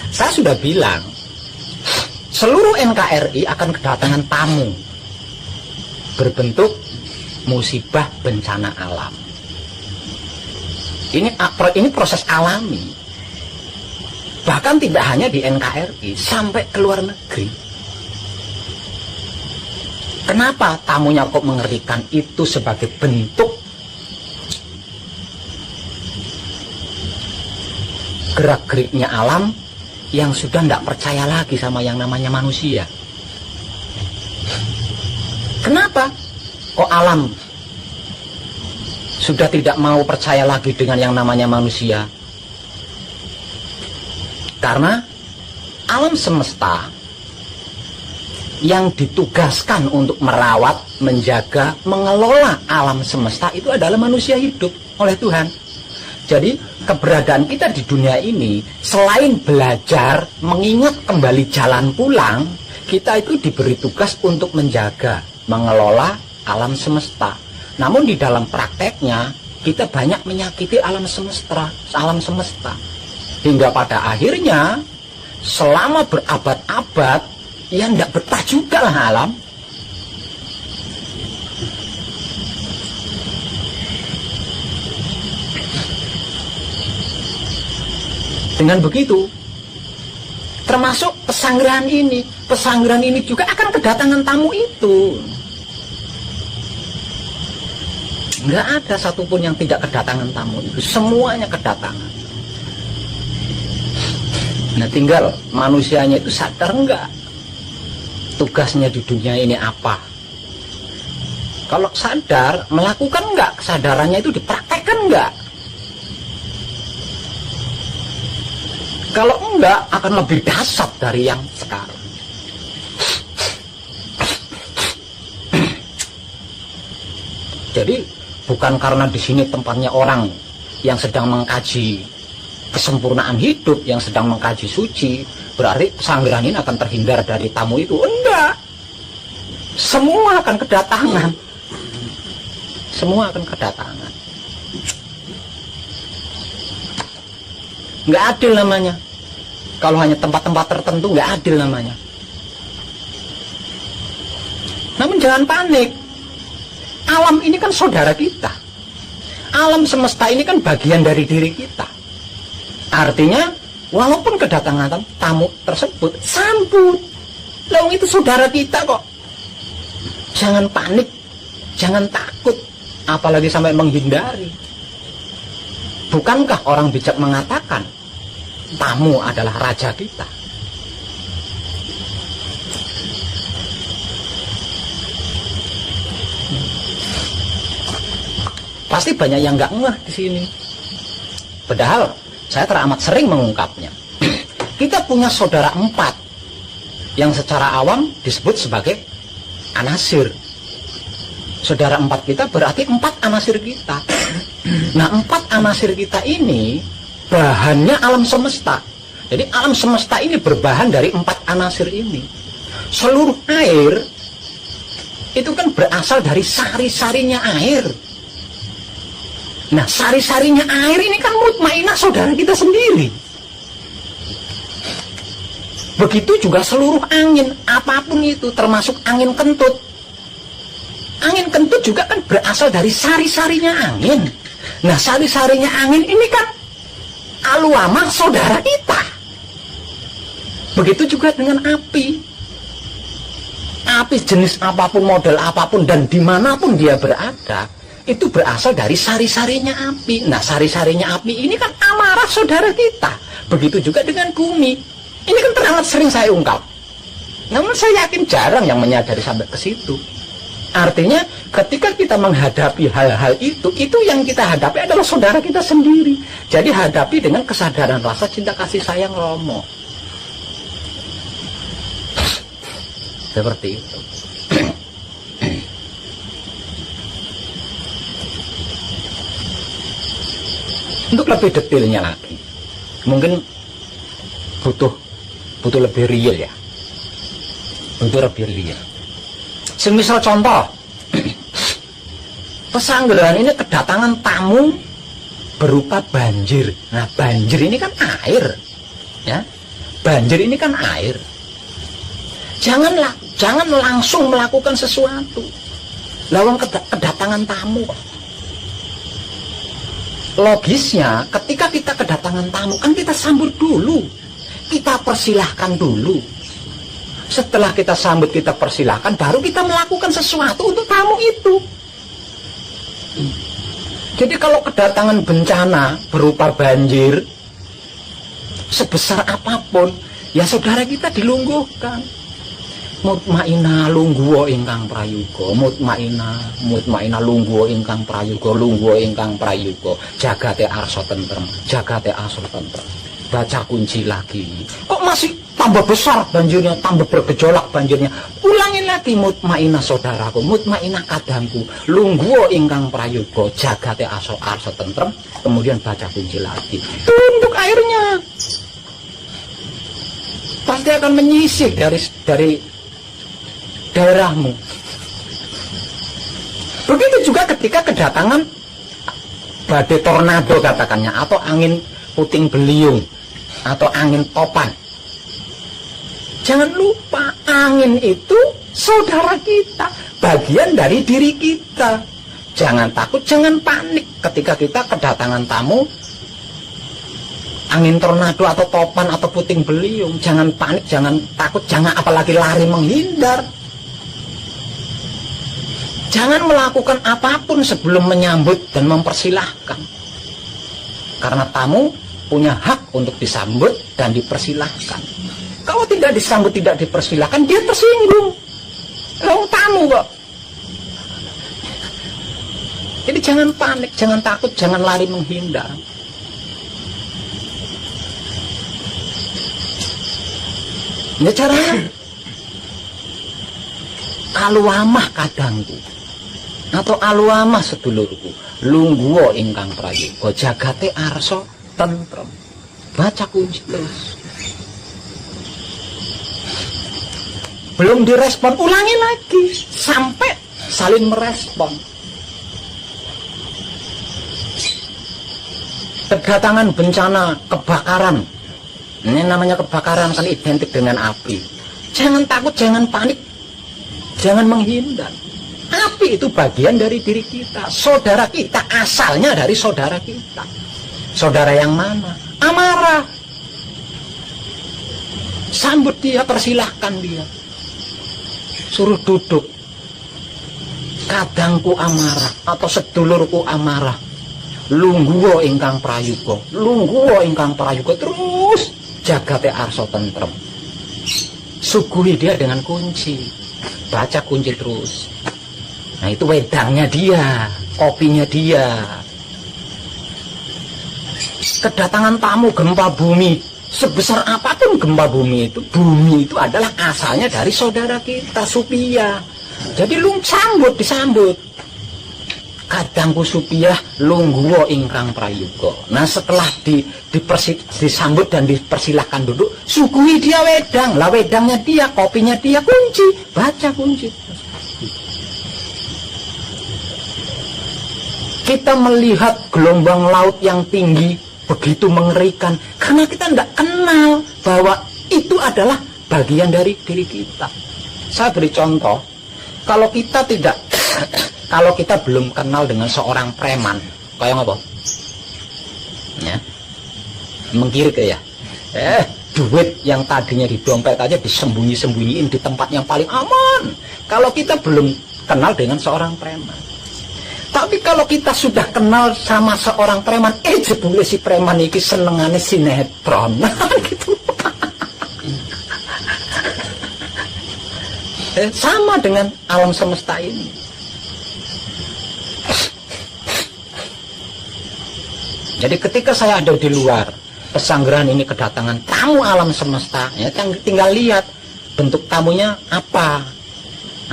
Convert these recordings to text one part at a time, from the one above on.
Saya sudah bilang, seluruh NKRI akan kedatangan tamu berbentuk musibah bencana alam. Ini proses alami. Bahkan tidak hanya di NKRI, sampai ke luar negeri. Kenapa tamunya kok mengerikan? Itu sebagai bentuk gerak-geriknya alam yang sudah tidak percaya lagi sama yang namanya manusia. Kenapa kok alam sudah tidak mau percaya lagi dengan yang namanya manusia? Karena alam semesta yang ditugaskan untuk merawat, menjaga, mengelola alam semesta itu adalah manusia hidup oleh Tuhan. Jadi keberadaan kita di dunia ini selain belajar, mengingat kembali jalan pulang, kita itu diberi tugas untuk menjaga, mengelola alam semesta. Namun di dalam prakteknya kita banyak menyakiti alam semesta. Hingga pada akhirnya selama berabad-abad ya tidak betah juga lah alam. Dengan begitu, termasuk pesanggrahan ini juga akan kedatangan tamu itu. Nggak ada satupun yang tidak kedatangan tamu itu, semuanya kedatangan. Nah, tinggal manusianya itu sadar nggak tugasnya di dunia ini apa. Kalau sadar, melakukan nggak kesadarannya itu dipraktekkan nggak. Kalau enggak, akan lebih dahsyat dari yang sekarang. Jadi bukan karena di sini tempatnya orang yang sedang mengkaji kesempurnaan hidup, yang sedang mengkaji suci, berarti pesanggrahan ini akan terhindar dari tamu itu. Enggak. Semua akan kedatangan. Semua akan kedatangan. Nggak adil namanya. Kalau hanya tempat-tempat tertentu nggak adil namanya. Namun jangan panik. Alam ini kan saudara kita. Alam semesta ini kan bagian dari diri kita. Artinya walaupun kedatangan tamu tersebut, sambut. Lalu itu saudara kita kok. Jangan panik, jangan takut, apalagi sampai menghindari. Bukankah orang bijak mengatakan tamu adalah raja kita? Pasti banyak yang nggak ngeh di sini. Padahal saya teramat sering mengungkapnya. Kita punya saudara 4 yang secara awam disebut sebagai anasir. Saudara 4 kita berarti 4 anasir kita. Nah, 4 anasir kita ini bahannya alam semesta. Jadi alam semesta ini berbahan dari 4 anasir ini. Seluruh air itu kan berasal dari sari-sarinya air. Nah, sari-sarinya air ini kan mutmainah saudara kita sendiri. Begitu juga seluruh angin, apapun itu, termasuk angin kentut. Angin kentut juga kan berasal dari sari-sarinya angin. Nah, sari-sarinya angin ini kan aluamah saudara kita. Begitu juga dengan api. Api jenis apapun, model apapun, dan dimanapun dia berada, itu berasal dari sari-sarinya api. Nah, sari-sarinya api ini kan amarah saudara kita. Begitu juga dengan bumi. Ini kan teramat sering saya ungkap. Namun saya yakin jarang yang menyadari sampai ke situ. Artinya ketika kita menghadapi hal-hal itu yang kita hadapi adalah saudara kita sendiri. Jadi hadapi dengan kesadaran rasa cinta kasih sayang Romo. Seperti itu. Untuk lebih detailnya lagi, mungkin butuh lebih real ya. Butuh lebih real. Semisal contoh, pesanggrahan ini kedatangan tamu berupa banjir. Nah, banjir ini kan air. Ya, banjir ini kan air. Jangan langsung melakukan sesuatu. Lawang kedatangan tamu. Logisnya, ketika kita kedatangan tamu, kan kita sambut dulu. Kita persilahkan dulu. Setelah kita sambut, kita persilahkan, baru kita melakukan sesuatu untuk tamu itu. Jadi kalau kedatangan bencana berupa banjir, sebesar apapun, ya saudara kita dilungguhkan. Mutmaina lungguwa ingkang prayoga, mutmaina lungguwa ingkang prayoga, jagate arsa tentrem, baca kunci lagi. Kok masih tambah besar banjirnya, tambah bergejolak banjirnya? Ulangi lagi, mutmaina saudaraku, mutmaina kadangku, lungguwa ingkang prayoga, jagate arsa tentrem, kemudian baca kunci lagi. Tumpuk airnya pasti akan menyisih dari daerahmu. Begitu juga ketika kedatangan badai tornado katakannya, atau angin puting beliung, atau angin topan. Jangan lupa, angin itu saudara kita, bagian dari diri kita. Jangan takut, jangan panik ketika kita kedatangan tamu angin tornado atau topan atau puting beliung. Jangan panik, jangan takut, jangan apalagi lari menghindar. Jangan melakukan apapun sebelum menyambut dan mempersilahkan. Karena tamu punya hak untuk disambut dan dipersilahkan. Kalau tidak disambut, tidak dipersilahkan, dia tersinggung. Lalu tamu kok. Jadi jangan panik, jangan takut, jangan lari menghindar. Ya caranya. Aluamah kadangku, atau aluamah sedulurku, lungguwa ingkang prayoga, jagate arsa tentrem. Baca kunci terus. Belum direspon, ulangi lagi sampai saling merespon. Kedatangan bencana, kebakaran. Ini namanya kebakaran, kan identik dengan api. Jangan takut, jangan panik, jangan menghindar. Api itu bagian dari diri kita. Saudara kita asalnya dari saudara kita. Saudara yang mana? Amarah. Sambut dia, persilahkan dia. Suruh duduk. Kadangku amarah atau sedulurku amarah. Lungguwa ingkang prayoga, lungguwa ingkang prayoga, terus jagate arsa tentrem. Suguhi dia dengan kunci. Baca kunci terus. Nah itu wedangnya dia, kopinya dia. Kedatangan tamu gempa bumi, sebesar apapun gempa bumi itu adalah asalnya dari saudara kita, Supia. Jadi lu disambut. Kadangku Supia lungguwa ingkang prayoga. Nah setelah disambut dan dipersilahkan duduk, suguhi dia wedang. Lah wedangnya dia, kopinya dia, kunci. Baca kunci. Kita melihat gelombang laut yang tinggi begitu mengerikan karena kita tidak kenal bahwa itu adalah bagian dari diri kita. Saya beri contoh, kalau kita belum kenal dengan seorang preman, kayak apa? Ya, mengkiri ke ya. Duit yang tadinya di dompet aja disembunyi-sembunyiin di tempat yang paling aman. Kalau kita belum kenal dengan seorang preman. Tapi kalau kita sudah kenal sama seorang preman, jebule si preman iki senengane sinetron. Gitu. Sama dengan alam semesta ini. Jadi ketika saya ada di luar pesanggrahan ini, kedatangan tamu alam semesta, ya tinggal lihat bentuk tamunya apa.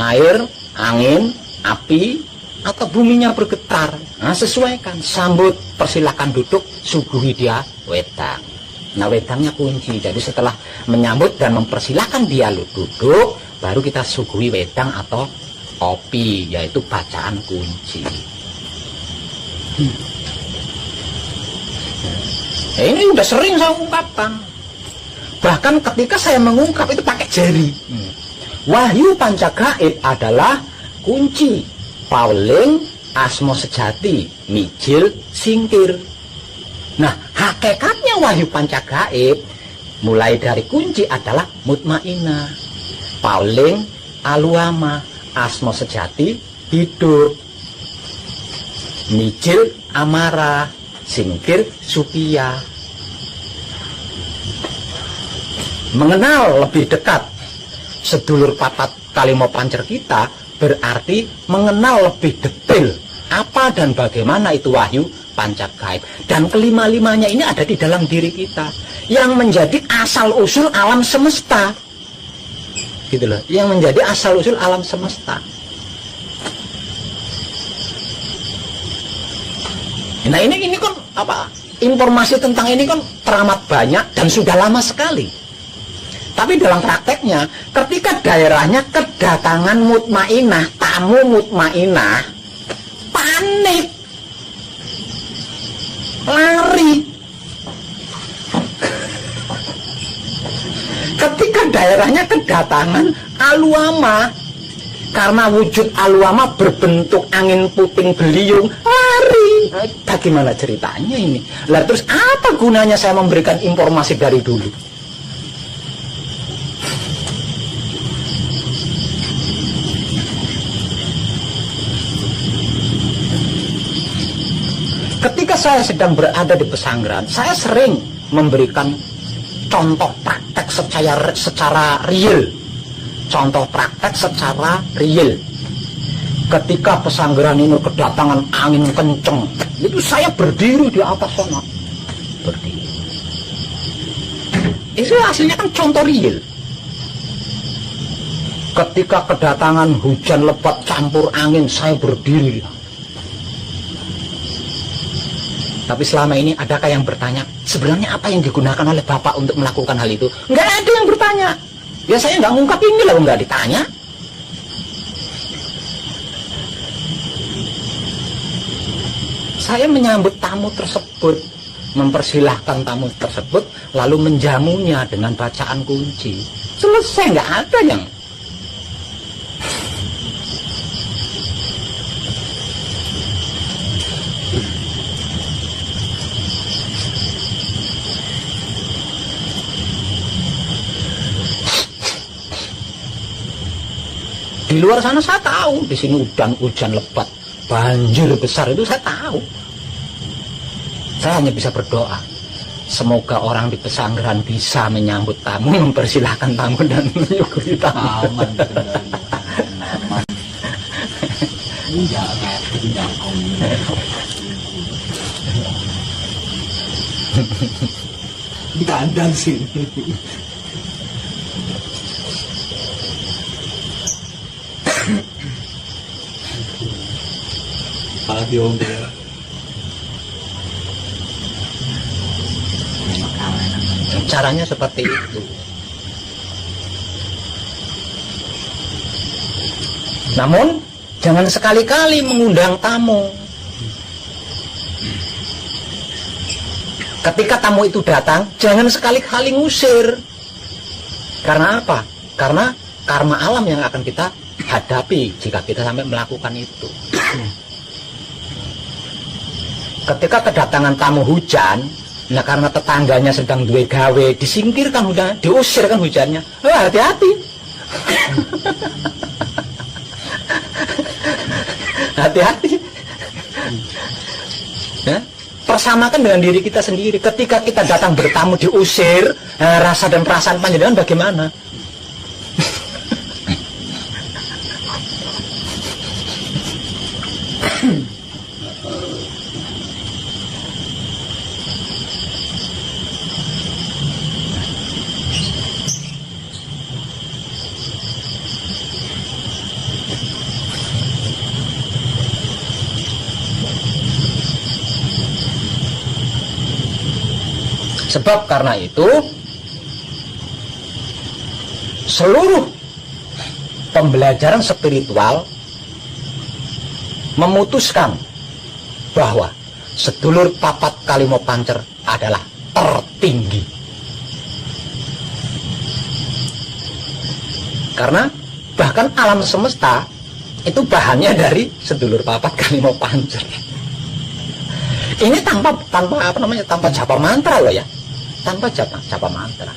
Air, angin, api, atau buminya bergetar. Nah sesuaikan, sambut, persilakan duduk, suguhi dia wedang. Nah wedangnya kunci. Jadi setelah menyambut dan mempersilahkan dia duduk, baru kita suguhi wedang atau kopi, yaitu bacaan kunci. Ini udah sering saya ungkapkan. Bahkan ketika saya mengungkap itu pakai jari. Wahyu Pancagaib adalah kunci Pauling asma sejati mijil singkir. Nah, hakikatnya wahyu Pancagaib mulai dari kunci adalah mutmainah, Pauling aluama, asma sejati hidup, mijil amara, singkir supia. Mengenal lebih dekat sedulur papat kalimo pancer kita berarti mengenal lebih detail apa dan bagaimana itu wahyu Pancagaib. Dan kelima-limanya ini ada di dalam diri kita yang menjadi asal-usul alam semesta. Gitu loh, yang menjadi asal-usul alam semesta. Nah ini kan apa? Informasi tentang ini kan teramat banyak dan sudah lama sekali. Tapi dalam prakteknya, ketika daerahnya kedatangan mutmainah, tamu mutmainah, panik, lari. Ketika daerahnya kedatangan aluama, karena wujud aluama berbentuk angin puting beliung, lari. Bagaimana ceritanya ini? Lah terus apa gunanya saya memberikan informasi dari dulu? Ketika saya sedang berada di pesanggeran, saya sering memberikan contoh praktek secara real. Contoh praktek secara real. Ketika pesanggeran ini kedatangan angin kenceng, itu saya berdiri di atas sana. Berdiri. Itu hasilnya kan contoh real. Ketika kedatangan hujan lebat campur angin, saya berdiri. Tapi selama ini adakah yang bertanya, sebenarnya apa yang digunakan oleh Bapak untuk melakukan hal itu? Nggak ada yang bertanya. Ya saya nggak ngungkap ini lah, nggak ditanya. Saya menyambut tamu tersebut, mempersilahkan tamu tersebut, lalu menjamunya dengan bacaan kunci. Selesai, nggak ada yang... Di luar sana saya tahu, di sini hujan lebat, banjir besar itu saya tahu. Saya hanya bisa berdoa, semoga orang di pesanggeran bisa menyambut tamu, mempersilahkan tamu dan menyukuri tamu. Aman. Di kandang sih. Caranya seperti itu. Namun jangan sekali-kali mengundang tamu. Ketika tamu itu datang, jangan sekali-kali ngusir. Karena apa? Karena karma alam yang akan kita hadapi jika kita sampai melakukan itu. Ketika kedatangan tamu hujan, nah karena tetangganya sedang duwe gawe, disingkirkan hujan, diusir kan hujannya. Hati-hati. Hati-hati. Ya? Persamakan dengan diri kita sendiri. Ketika kita datang bertamu diusir, rasa dan perasaan panjenengan bagaimana? Sebab karena itu seluruh pembelajaran spiritual memutuskan bahwa sedulur papat kalimo pancer adalah tertinggi. Karena bahkan alam semesta itu bahannya dari sedulur papat kalimo pancer. Ini tanpa apa namanya, tanpa japa mantra loh ya, tanpa japa mantra.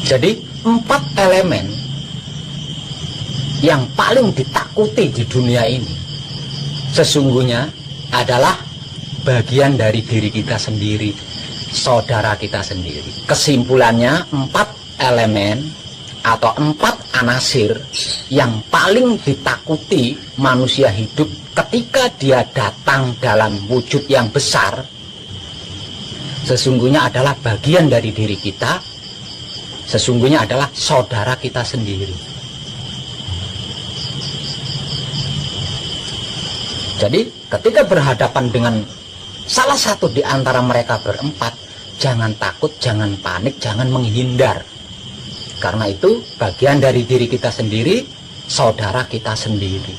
Jadi 4 elemen yang paling ditakuti di dunia ini sesungguhnya adalah bagian dari diri kita sendiri, saudara kita sendiri. Kesimpulannya 4 elemen atau 4 anasir yang paling ditakuti manusia hidup ketika dia datang dalam wujud yang besar sesungguhnya adalah bagian dari diri kita, sesungguhnya adalah saudara kita sendiri. Jadi ketika berhadapan dengan salah satu di antara mereka berempat, jangan takut, jangan panik, jangan menghindar. Karena itu bagian dari diri kita sendiri, saudara kita sendiri.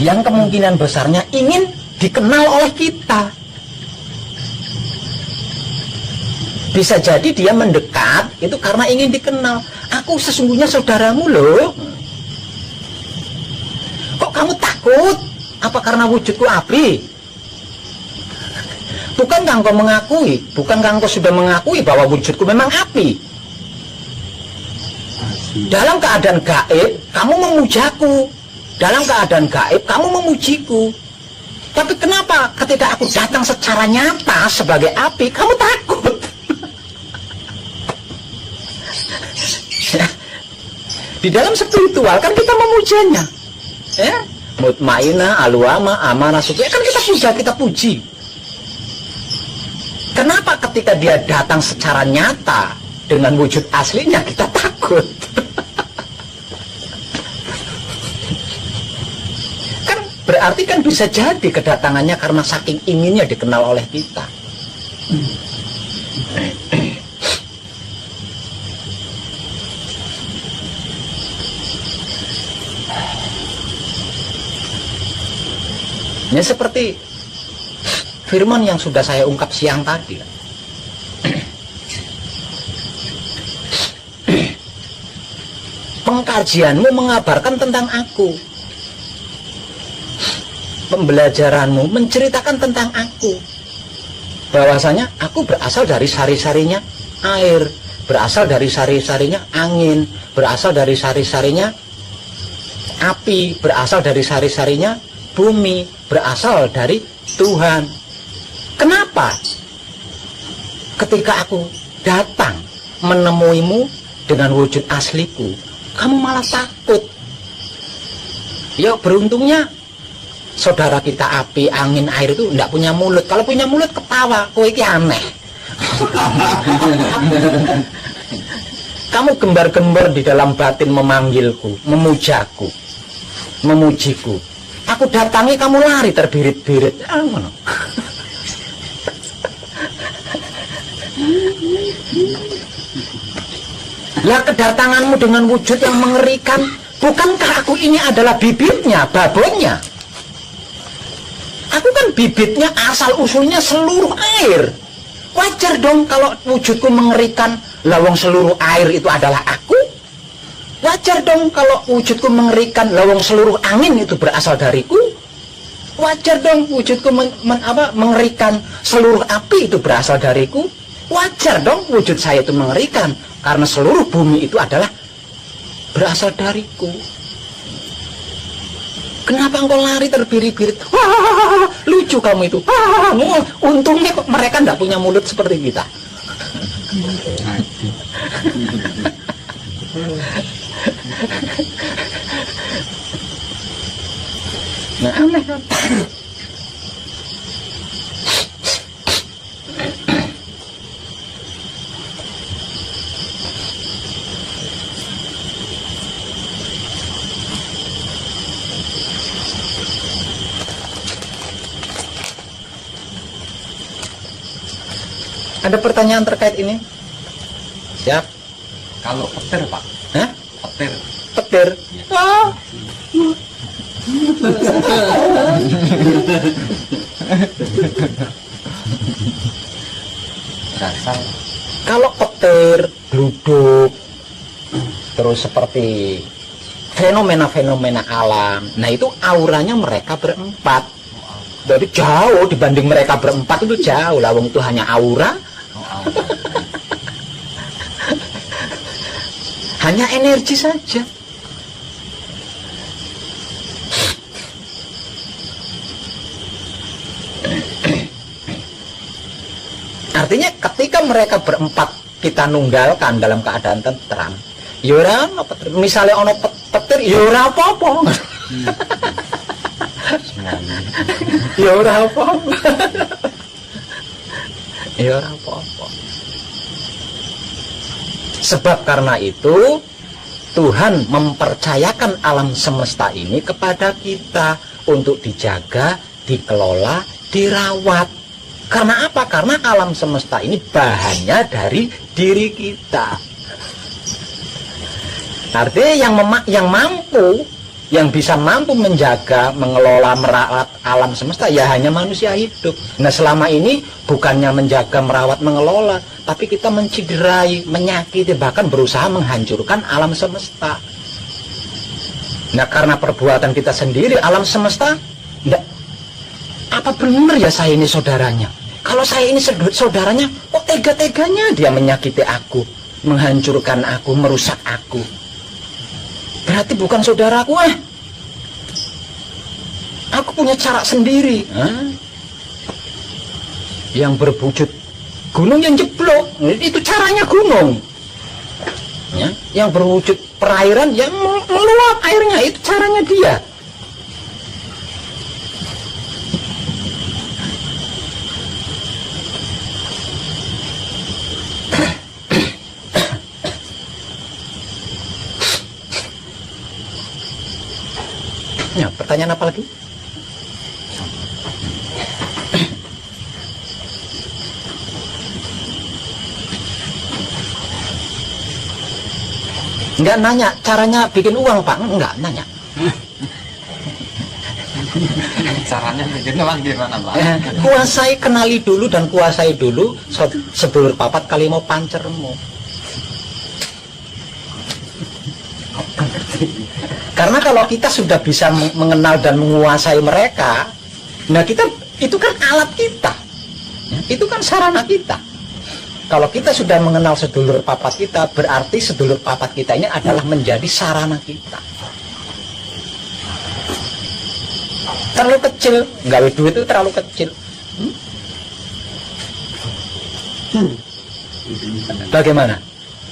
Yang kemungkinan besarnya ingin dikenal oleh kita. Bisa jadi dia mendekat itu karena ingin dikenal. Aku sesungguhnya saudaramu loh. Kok kamu takut? Apa karena wujudku api? Bukankah engkau mengakui? Bukankah engkau sudah mengakui bahwa wujudku memang api? Dalam keadaan gaib, kamu memujaku. Dalam keadaan gaib, kamu memujiku. Tapi kenapa ketika aku datang secara nyata sebagai api, kamu takut? Di dalam spiritual kan kita memujanya, ya, mutmainah, aluama, amanah, suci, kan kita puji. Kenapa ketika dia datang secara nyata dengan wujud aslinya kita takut? Kan berarti kan bisa jadi kedatangannya karena saking inginnya dikenal oleh kita. Ya seperti firman yang sudah saya ungkap siang tadi. Pengkajianmu mengabarkan tentang aku. Pembelajaranmu menceritakan tentang aku. Bahwasanya aku berasal dari sari-sarinya air, berasal dari sari-sarinya angin, berasal dari sari-sarinya api, berasal dari sari-sarinya bumi, berasal dari Tuhan. Kenapa ketika aku datang menemuimu dengan wujud asliku, kamu malah takut? Ya beruntungnya saudara kita api, angin, air itu tidak punya mulut. Kalau punya mulut ketawa, kowe iki aneh. Kamu gembar-gembar di dalam batin memanggilku, memujaku, memujiku. Aku datangi, kamu lari terbirit-birit. Lah kedatanganmu dengan wujud yang mengerikan, bukankah aku ini adalah bibitnya, babonnya? Aku kan bibitnya, asal usulnya seluruh air. Wajar dong kalau wujudku mengerikan. Lawang seluruh air itu adalah aku. Wajar dong kalau wujudku mengerikan. Lawang seluruh angin itu berasal dariku. Wajar dong wujudku mengerikan. Seluruh api itu berasal dariku. Wajar dong wujud saya itu mengerikan. Karena seluruh bumi itu adalah berasal dariku. Kenapa engkau lari terbirit-birit? Wah, lucu kamu itu. Wah, untungnya kok mereka tidak punya mulut seperti kita. Nah, aneh kan? Ada pertanyaan terkait ini? Siap. Kalau petir Pak? Hah? Petir. Petir. Ya. Ah. Berasal. Kalau petir, gluduk, terus seperti fenomena-fenomena alam, nah itu auranya mereka berempat. Jadi jauh dibanding mereka berempat itu jauh. Lawang itu hanya aura, hanya energi saja. Artinya ketika mereka berempat kita nunggalkan dalam keadaan tentram, ya ono petir. Misalnya ono petir, ya ora apa-apa. Ya ora apa-apa. Ya ora apa-apa. Sebab karena itu Tuhan mempercayakan alam semesta ini kepada kita untuk dijaga, dikelola, dirawat. Karena apa? Karena alam semesta ini bahannya dari diri kita. Artinya yang bisa mampu menjaga, mengelola, merawat alam semesta ya hanya manusia hidup. Nah selama ini bukannya menjaga, merawat, mengelola, tapi kita menciderai, menyakiti, bahkan berusaha menghancurkan alam semesta. Nah karena perbuatan kita sendiri, alam semesta enggak, apa benar ya saya ini saudaranya? Kalau saya ini saudaranya, kok tega-teganya dia menyakiti aku, menghancurkan aku, merusak aku? Berarti bukan saudaraku. Aku punya cara sendiri. Yang berwujud gunung yang jeblok, itu caranya gunung. Ya, yang berwujud perairan yang meluap airnya, itu caranya dia. Ya, pertanyaan apa lagi? Enggak nanya caranya bikin uang Pak, enggak nanya. Caranya bikin uang gimana Pak? Kuasai, kenali dulu dan kuasai dulu sedulur papat kali mau pancermu. Karena kalau kita sudah bisa mengenal dan menguasai mereka, nah kita itu kan alat kita, itu kan sarana kita. Kalau kita sudah mengenal sedulur papat kita, berarti sedulur papat kita ini adalah menjadi sarana kita. Terlalu kecil, nggak duit itu terlalu kecil. Bagaimana?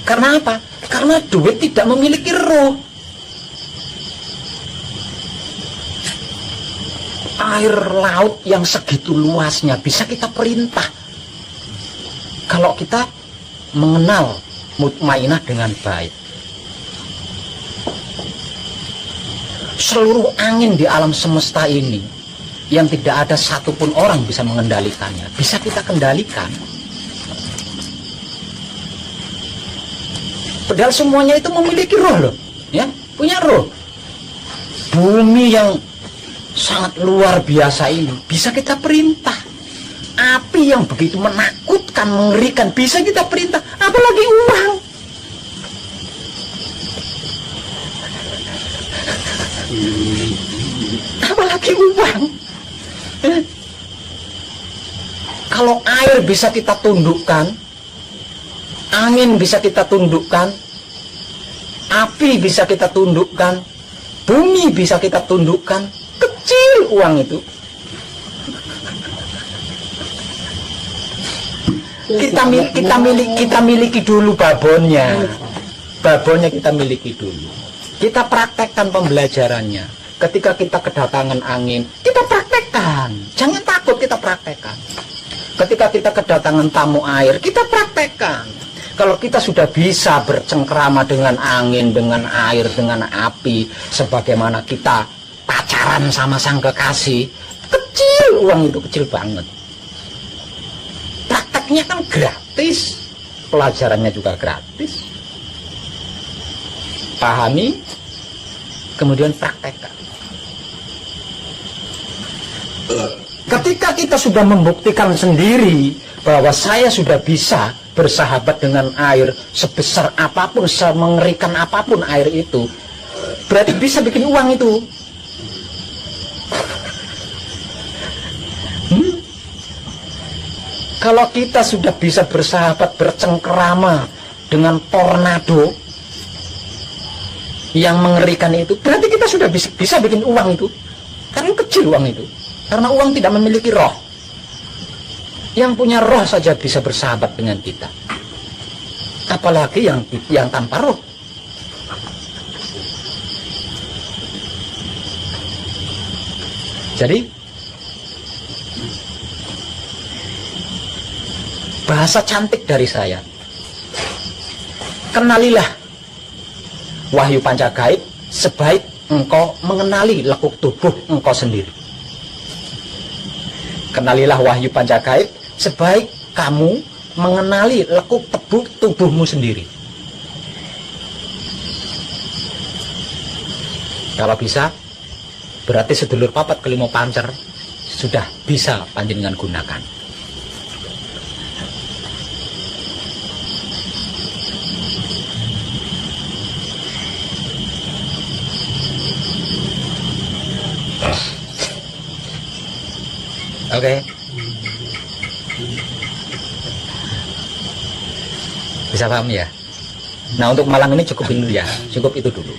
Karena apa? Karena duit tidak memiliki roh. Air laut yang segitu luasnya bisa kita perintah kalau kita mengenal mutmainah dengan baik. Seluruh angin di alam semesta ini yang tidak ada satupun orang bisa mengendalikannya, bisa kita kendalikan. Padahal semuanya itu memiliki roh loh, ya, punya roh. Bumi yang sangat luar biasa ini bisa kita perintah. Api yang begitu menakutkan, mengerikan bisa kita perintah, apalagi uang. Apalagi uang. Kalau air bisa kita tundukkan, angin bisa kita tundukkan, api bisa kita tundukkan, bumi bisa kita tundukkan, kecil uang itu. Kita miliki dulu babonnya. Babonnya kita miliki dulu. Kita praktekkan pembelajarannya. Ketika kita kedatangan angin, kita praktekkan. Jangan takut, kita praktekkan. Ketika kita kedatangan tamu air, kita praktekkan. Kalau kita sudah bisa bercengkrama dengan angin, dengan air, dengan api, sebagaimana kita pacaran sama sang kekasih, kecil uang itu, kecil banget. Praktek prakteknya kan gratis, pelajarannya juga gratis. Pahami, kemudian praktekkan. Ketika kita sudah membuktikan sendiri bahwa saya sudah bisa bersahabat dengan air sebesar apapun, semengerikan apapun air itu, berarti bisa bikin uang itu. Kalau kita sudah bisa bersahabat, bercengkerama dengan tornado yang mengerikan itu, berarti kita sudah bisa bikin uang itu. Karena kecil uang itu. Karena uang tidak memiliki roh. Yang punya roh saja bisa bersahabat dengan kita. Apalagi yang tanpa roh. Jadi bahasa cantik dari saya, kenalilah wahyu panca gaib sebaik engkau mengenali lekuk tubuh engkau sendiri. Kenalilah wahyu panca gaib sebaik kamu mengenali lekuk tubuhmu sendiri. Kalau bisa, berarti sedulur papat kelima pancer sudah bisa panjenengan gunakan. Oke. Bisa paham ya? Nah, untuk malam ini cukupin dulu ya. Cukup itu dulu.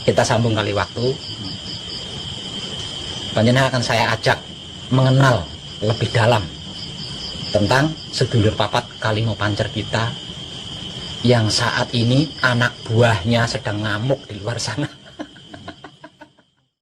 Kita sambung kali waktu. Panjenengan akan saya ajak mengenal lebih dalam tentang sedulur papat kalimo pancer kita yang saat ini anak buahnya sedang ngamuk di luar sana.